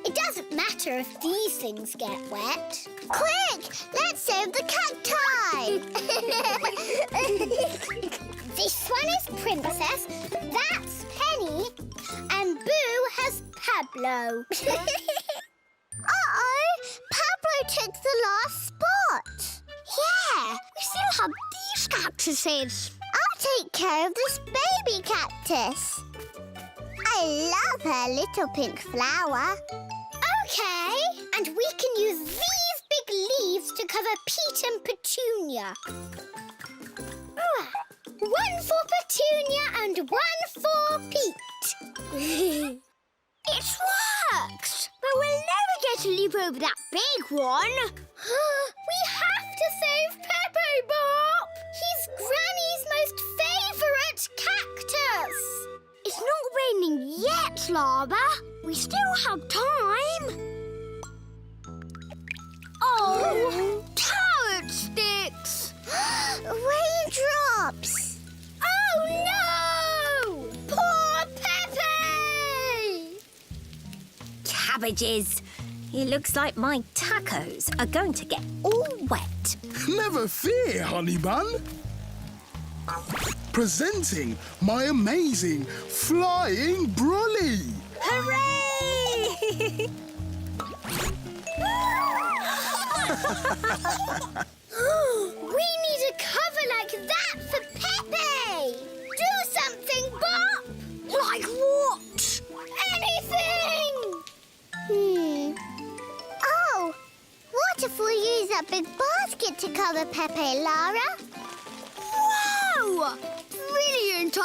It doesn't matter if these things get wet. Quick! Let's save the cacti! This one is Princess, that's Penny, and Boo has Pablo. Uh-oh! Pablo took the last spot. Yeah, we still have these cactuses. I'll take care of this baby cactus. I love her little pink flower. Okay, and we can use these big leaves to cover Pete and Petunia. One for Petunia and one for Pete. It's worked! But we'll never get a leap over that big one. We have to save Pepe Bop! He's Granny's most favourite cactus. It's not raining yet, Lara. We still have time. Oh, carrot sticks! Raindrops! Oh, no! Poor Pepe! Cabbages. It looks like my tacos are going to get all wet. Never fear, honey bun. Presenting my amazing flying brolly. Hooray! We need a cover like that for Pepe! Do something, Bop! Like what? Anything! Oh, what if we use that big basket to cover Pepe, Lara? Wow! Brilliant